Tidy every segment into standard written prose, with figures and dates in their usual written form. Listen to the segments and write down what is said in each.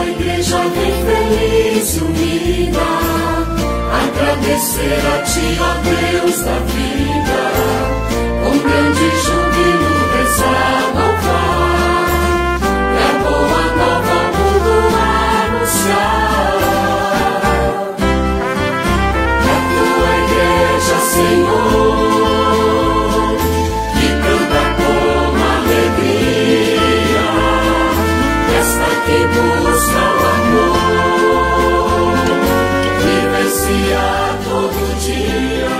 tua igreja vem feliz e unida, agradecer a ti, ó Deus da vida, com grande júbilo rezar, louvar, e a boa nova ao mundo anunciar. É a tua igreja, Senhor, que canta com alegria, esta que busca o amor, vivencia todo dia,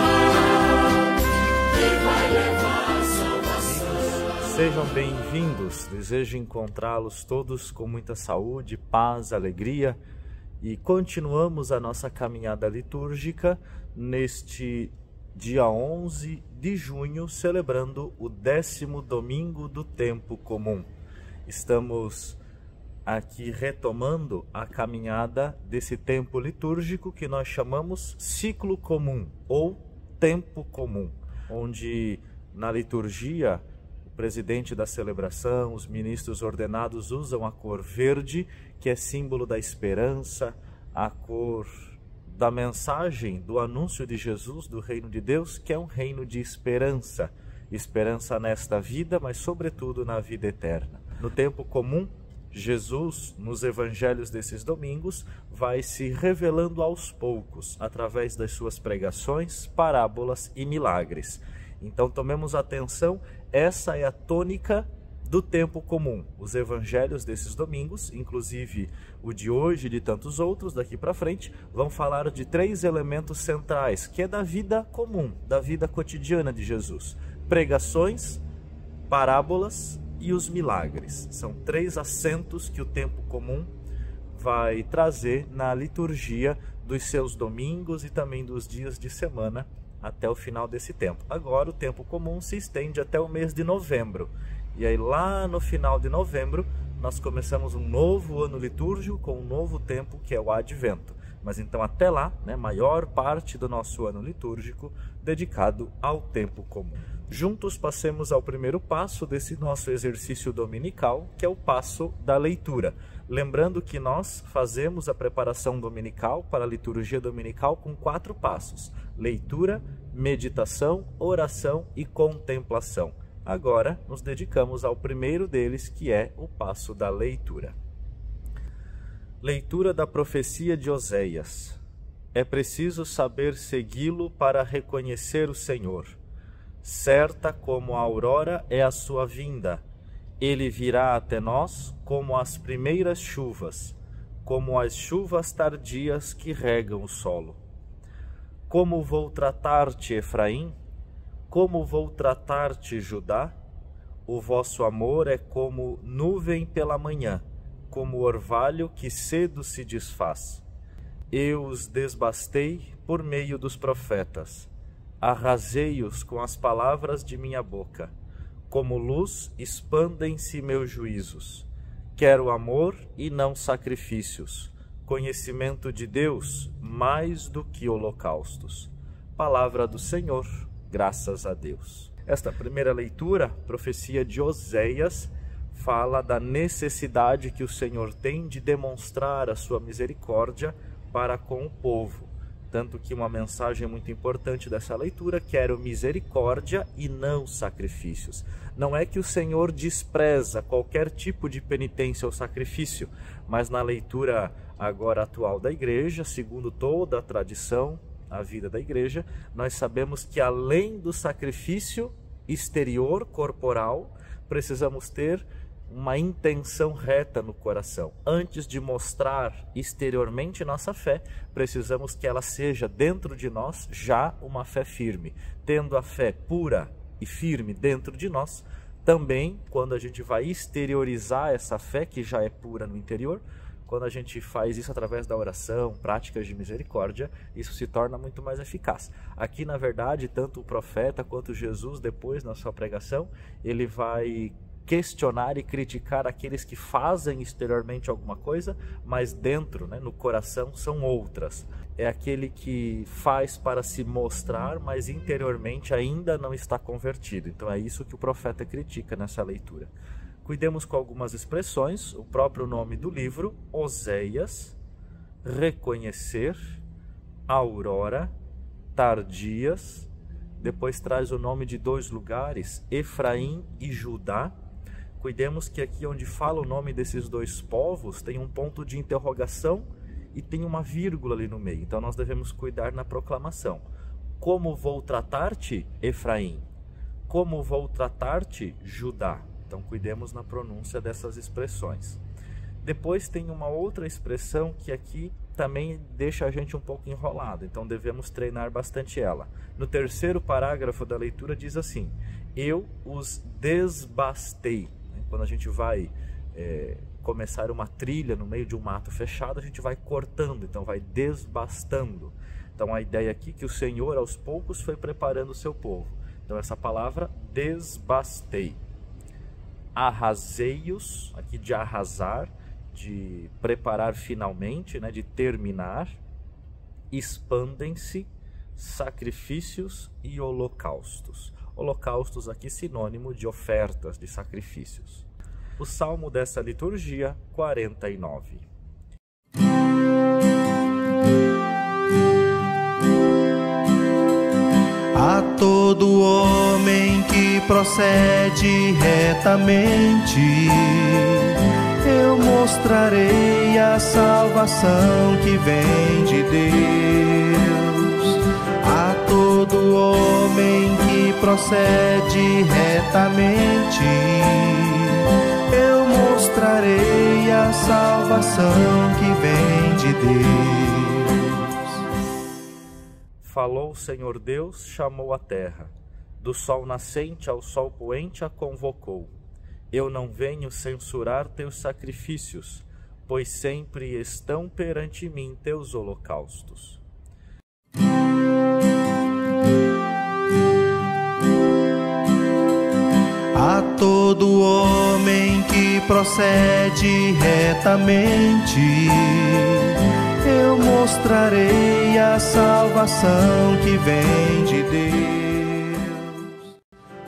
que vai levar salvação. Sejam bem-vindos, desejo encontrá-los todos com muita saúde, paz, alegria, e continuamos a nossa caminhada litúrgica neste dia 11 de junho, celebrando o 10º domingo do tempo comum. Estamos aqui retomando a caminhada desse tempo litúrgico que nós chamamos ciclo comum ou tempo comum, onde na liturgia o presidente da celebração, os ministros ordenados usam a cor verde, que é símbolo da esperança, a cor da mensagem do anúncio de Jesus, do reino de Deus, que é um reino de esperança, esperança nesta vida, mas sobretudo na vida eterna. No tempo comum, Jesus, nos evangelhos desses domingos, vai se revelando aos poucos, através das suas pregações, parábolas e milagres. Então tomemos atenção, essa é a tônica do tempo comum. Os evangelhos desses domingos, inclusive o de hoje e de tantos outros daqui para frente, vão falar de 3 elementos centrais, que é da vida comum, da vida cotidiana de Jesus. Pregações, parábolas e os milagres. São 3 acentos que o tempo comum vai trazer na liturgia dos seus domingos e também dos dias de semana até o final desse tempo. Agora o tempo comum se estende até o mês de novembro. E aí lá no final de novembro nós começamos um novo ano litúrgico com um novo tempo, que é o Advento. Mas então até lá, maior parte do nosso ano litúrgico dedicado ao tempo comum. Juntos passemos ao primeiro passo desse nosso exercício dominical, que é o passo da leitura. Lembrando que nós fazemos a preparação dominical para a liturgia dominical com 4 passos: leitura, meditação, oração e contemplação. Agora nos dedicamos ao primeiro deles, que é o passo da leitura. Leitura da profecia de Oséias. É preciso saber segui-lo para reconhecer o Senhor. Certa como a aurora é a sua vinda. Ele virá até nós como as primeiras chuvas, como as chuvas tardias que regam o solo. Como vou tratar-te, Efraim? Como vou tratar-te, Judá? O vosso amor é como nuvem pela manhã, como orvalho que cedo se desfaz. Eu os desbastei por meio dos profetas, arrasei-os com as palavras de minha boca. Como luz expandem-se meus juízos. Quero amor e não sacrifícios, conhecimento de Deus mais do que holocaustos. Palavra do Senhor, graças a Deus. Esta primeira leitura, profecia de Oséias, fala da necessidade que o Senhor tem de demonstrar a sua misericórdia para com o povo. Tanto que uma mensagem muito importante dessa leitura: quero misericórdia e não sacrifícios. Não é que o Senhor despreza qualquer tipo de penitência ou sacrifício, mas na leitura agora atual da igreja, segundo toda a tradição, a vida da igreja, nós sabemos que além do sacrifício exterior, corporal, precisamos ter uma intenção reta no coração. Antes de mostrar exteriormente nossa fé, precisamos que ela seja dentro de nós já uma fé firme. Tendo a fé pura e firme dentro de nós, também quando a gente vai exteriorizar essa fé que já é pura no interior, quando a gente faz isso através da oração, práticas de misericórdia, isso se torna muito mais eficaz. Aqui, na verdade, tanto o profeta quanto Jesus, depois na sua pregação, ele vai questionar e criticar aqueles que fazem exteriormente alguma coisa, mas dentro, no coração, são outras. É aquele que faz para se mostrar, mas interiormente ainda não está convertido. Então é isso que o profeta critica nessa leitura. Cuidemos com algumas expressões, o próprio nome do livro, Oséias, reconhecer, aurora, tardias, depois traz o nome de 2 lugares, Efraim e Judá. Cuidemos que aqui onde fala o nome desses 2 povos tem um ponto de interrogação e tem uma vírgula ali no meio, então nós devemos cuidar na proclamação. Como vou tratar-te, Efraim? Como vou tratar-te, Judá? Então cuidemos na pronúncia dessas expressões. Depois tem uma outra expressão que aqui também deixa a gente um pouco enrolado, então devemos treinar bastante ela. No 3º parágrafo da leitura diz assim: eu os desbastei. Quando a gente vai começar uma trilha no meio de um mato fechado, a gente vai cortando, então vai desbastando. Então a ideia aqui é que o Senhor aos poucos foi preparando o seu povo. Então essa palavra desbastei. Arrasei-os, aqui de arrasar, de preparar finalmente, né, de terminar. Expandem-se sacrifícios e holocaustos. Holocaustos aqui sinônimo de ofertas, de sacrifícios. O salmo dessa liturgia, 49. A todo homem que procede retamente, eu mostrarei a salvação que vem de Deus. A todo homem que procede retamente, eu mostrarei a salvação que vem de Deus. Falou o Senhor Deus, chamou a terra, do sol nascente ao sol poente a convocou. Eu não venho censurar teus sacrifícios, pois sempre estão perante mim teus holocaustos. A todo homem que procede retamente, eu mostrarei a salvação que vem de Deus.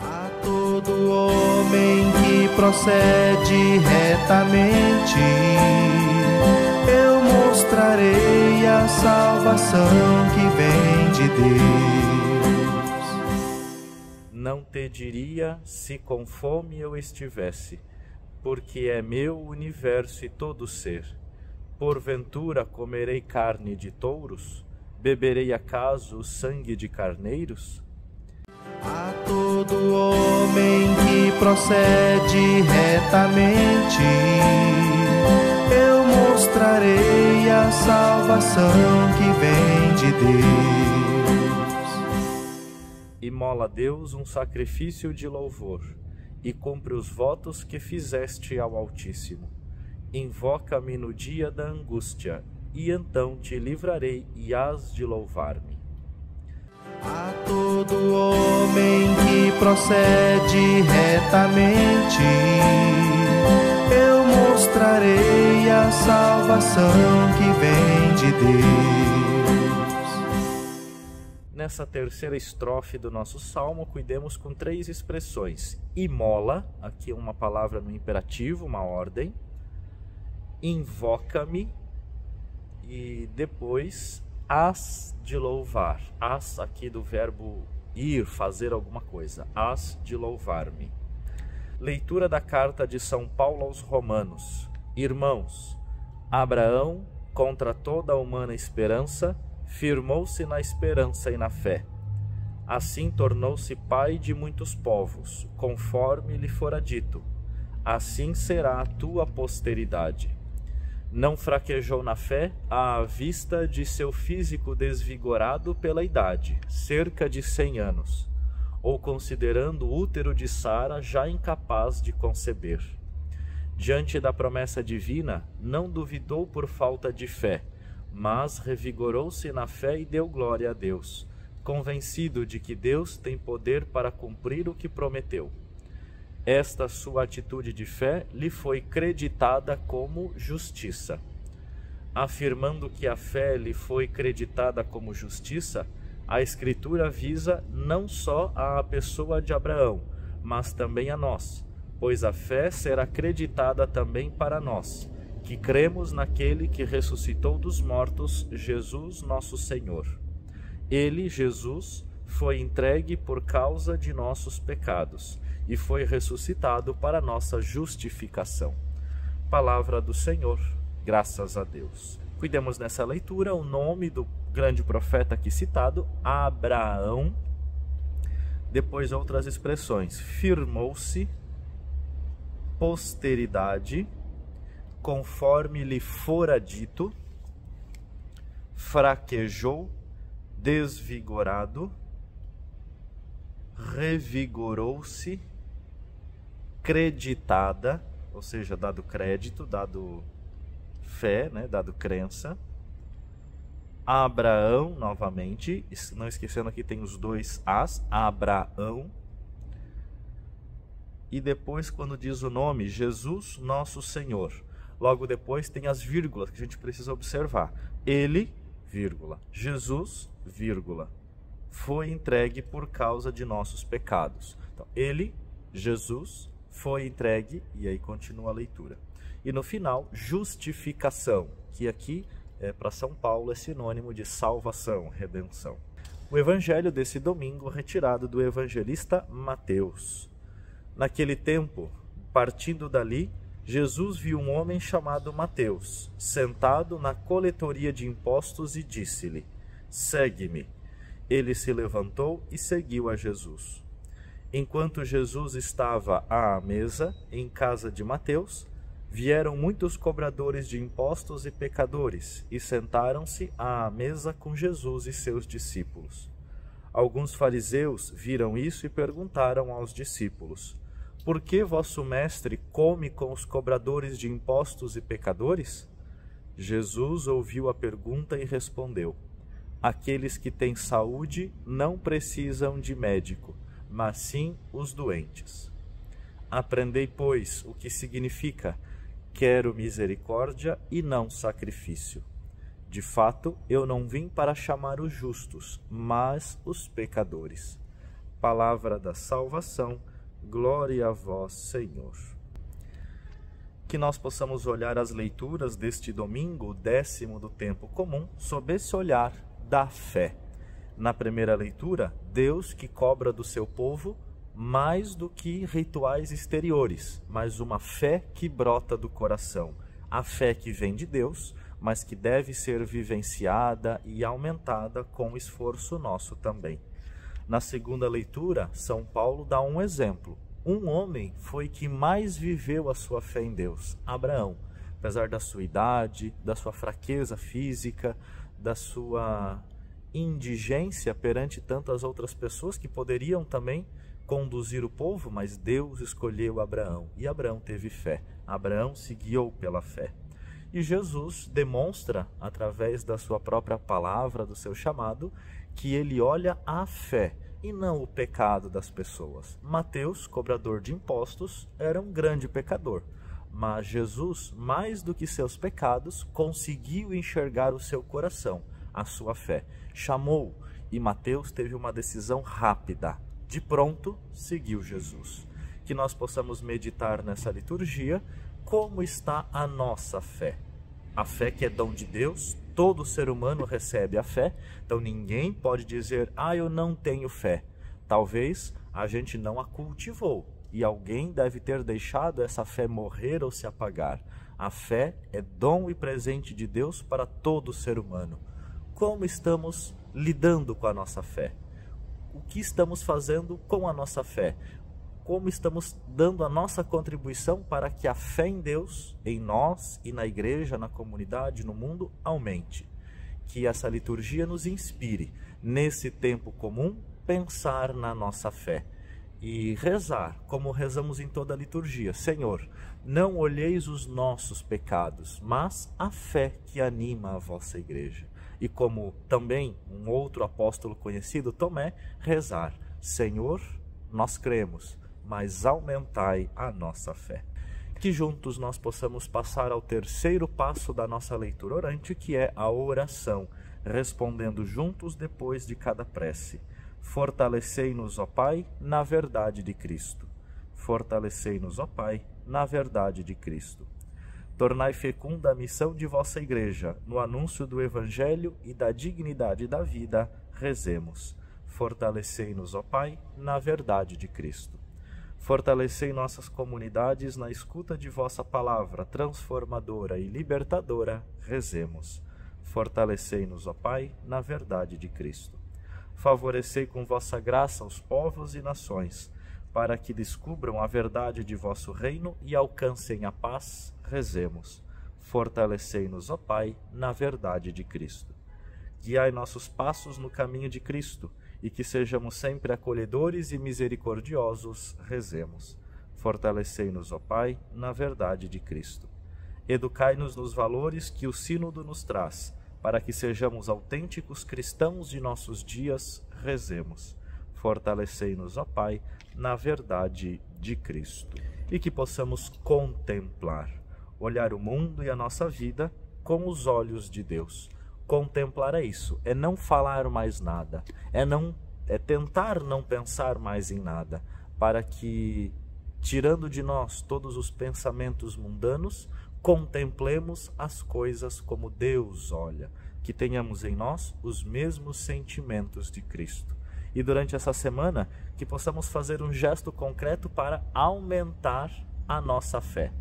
A todo homem que procede retamente, eu mostrarei a salvação que vem de Deus. Não te diria se com fome eu estivesse, porque é meu o universo e todo ser. Porventura comerei carne de touros? Beberei acaso o sangue de carneiros? A todo homem que procede retamente, eu mostrarei a salvação que vem de Deus. Imola a Deus um sacrifício de louvor, e cumpre os votos que fizeste ao Altíssimo. Invoca-me no dia da angústia, e então te livrarei e hás de louvar-me. A todo homem que procede retamente, eu mostrarei a salvação que vem de Deus. Nessa 3ª estrofe do nosso salmo, cuidemos com 3 expressões. Imola, aqui uma palavra no imperativo, uma ordem. Invoca-me, e depois hás de louvar. Hás aqui do verbo ir, fazer alguma coisa. Hás de louvar-me. Leitura da carta de São Paulo aos Romanos. Irmãos, Abraão, contra toda a humana esperança, firmou-se na esperança e na fé. Assim tornou-se pai de muitos povos, conforme lhe fora dito. Assim será a tua posteridade. Não fraquejou na fé à vista de seu físico desvigorado pela idade, cerca de 100 anos, ou considerando o útero de Sara já incapaz de conceber. Diante da promessa divina, não duvidou por falta de fé, mas revigorou-se na fé e deu glória a Deus, convencido de que Deus tem poder para cumprir o que prometeu. Esta sua atitude de fé lhe foi creditada como justiça. Afirmando que a fé lhe foi creditada como justiça, a Escritura visa não só a pessoa de Abraão, mas também a nós, pois a fé será acreditada também para nós, que cremos naquele que ressuscitou dos mortos, Jesus nosso Senhor. Ele, Jesus, foi entregue por causa de nossos pecados e foi ressuscitado para nossa justificação. Palavra do Senhor, graças a Deus. Cuidemos nessa leitura o nome do grande profeta aqui citado, Abraão. Depois outras expressões: firmou-se, posteridade, conforme lhe fora dito, fraquejou, desvigorado, revigorou-se, creditada, ou seja, dado crédito, dado fé, né, dado crença. Abraão, novamente, não esquecendo que tem os dois As, Abraão. E depois, quando diz o nome, Jesus nosso Senhor, logo depois tem as vírgulas que a gente precisa observar. Ele, vírgula, Jesus, vírgula, foi entregue por causa de nossos pecados. Então, ele, Jesus, foi entregue, e aí continua a leitura. E no final, justificação, que aqui para São Paulo é sinônimo de salvação, redenção. O evangelho desse domingo retirado do evangelista Mateus. Naquele tempo, partindo dali, Jesus viu um homem chamado Mateus, sentado na coletoria de impostos e disse-lhe: segue-me. Ele se levantou e seguiu a Jesus. Enquanto Jesus estava à mesa, em casa de Mateus, vieram muitos cobradores de impostos e pecadores, e sentaram-se à mesa com Jesus e seus discípulos. Alguns fariseus viram isso e perguntaram aos discípulos: por que vosso mestre come com os cobradores de impostos e pecadores? Jesus ouviu a pergunta e respondeu: aqueles que têm saúde não precisam de médico, mas sim os doentes. Aprendei, pois, o que significa: quero misericórdia e não sacrifício. De fato, eu não vim para chamar os justos, mas os pecadores. Palavra da salvação, glória a vós, Senhor. Que nós possamos olhar as leituras deste domingo, o 10º do tempo comum, sob esse olhar da fé. Na primeira leitura, Deus que cobra do seu povo mais do que rituais exteriores, mas uma fé que brota do coração. A fé que vem de Deus, mas que deve ser vivenciada e aumentada com esforço nosso também. Na segunda leitura, São Paulo dá um exemplo. Um homem foi que mais viveu a sua fé em Deus, Abraão. Apesar da sua idade, da sua fraqueza física, da sua indigência perante tantas outras pessoas que poderiam também conduzir o povo, mas Deus escolheu Abraão, e Abraão teve fé. Abraão se guiou pela fé. E Jesus demonstra, através da sua própria palavra, do seu chamado, que ele olha a fé e não o pecado das pessoas. Mateus, cobrador de impostos, era um grande pecador, mas Jesus, mais do que seus pecados, conseguiu enxergar o seu coração, a sua fé. Chamou, e Mateus teve uma decisão rápida. De pronto, seguiu Jesus. Que nós possamos meditar nessa liturgia como está a nossa fé. A fé que é dom de Deus, todo ser humano recebe a fé, então ninguém pode dizer: eu não tenho fé. Talvez a gente não a cultivou e alguém deve ter deixado essa fé morrer ou se apagar. A fé é dom e presente de Deus para todo ser humano. Como estamos lidando com a nossa fé? O que estamos fazendo com a nossa fé? Como estamos dando a nossa contribuição para que a fé em Deus, em nós e na igreja, na comunidade, no mundo, aumente? Que essa liturgia nos inspire, nesse tempo comum, pensar na nossa fé e rezar, como rezamos em toda a liturgia. Senhor, não olheis os nossos pecados, mas a fé que anima a vossa igreja. E como também um outro apóstolo conhecido, Tomé, rezar: Senhor, nós cremos, mas aumentai a nossa fé. Que juntos nós possamos passar ao terceiro passo da nossa leitura orante, que é a oração, respondendo juntos depois de cada prece. Fortalecei-nos, ó Pai, na verdade de Cristo. Fortalecei-nos, ó Pai, na verdade de Cristo. Tornai fecunda a missão de vossa Igreja no anúncio do Evangelho e da dignidade da vida, rezemos. Fortalecei-nos, ó Pai, na verdade de Cristo. Fortalecei nossas comunidades na escuta de vossa palavra transformadora e libertadora, rezemos. Fortalecei-nos, ó Pai, na verdade de Cristo. Favorecei com vossa graça os povos e nações, para que descubram a verdade de vosso reino e alcancem a paz, rezemos. Fortalecei-nos, ó Pai, na verdade de Cristo. Guiai nossos passos no caminho de Cristo, e que sejamos sempre acolhedores e misericordiosos, rezemos. Fortalecei-nos, ó Pai, na verdade de Cristo. Educai-nos nos valores que o Sínodo nos traz, para que sejamos autênticos cristãos de nossos dias, rezemos. Fortalecei-nos, ó Pai, na verdade de Cristo. E que possamos contemplar, olhar o mundo e a nossa vida com os olhos de Deus. Contemplar é isso, é não falar mais nada, é tentar não pensar mais em nada, para que, tirando de nós todos os pensamentos mundanos, contemplemos as coisas como Deus olha, que tenhamos em nós os mesmos sentimentos de Cristo. E durante essa semana, que possamos fazer um gesto concreto para aumentar a nossa fé.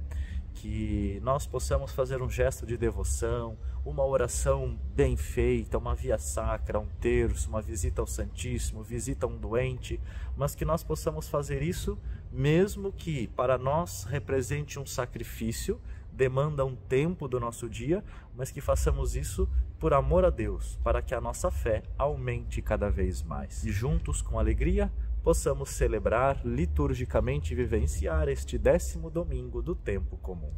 Que nós possamos fazer um gesto de devoção, uma oração bem feita, uma via sacra, um terço, uma visita ao Santíssimo, visita a um doente, mas que nós possamos fazer isso mesmo que para nós represente um sacrifício, demanda um tempo do nosso dia, mas que façamos isso por amor a Deus, para que a nossa fé aumente cada vez mais. E juntos, com alegria, possamos celebrar liturgicamente e vivenciar este 10º domingo do tempo comum.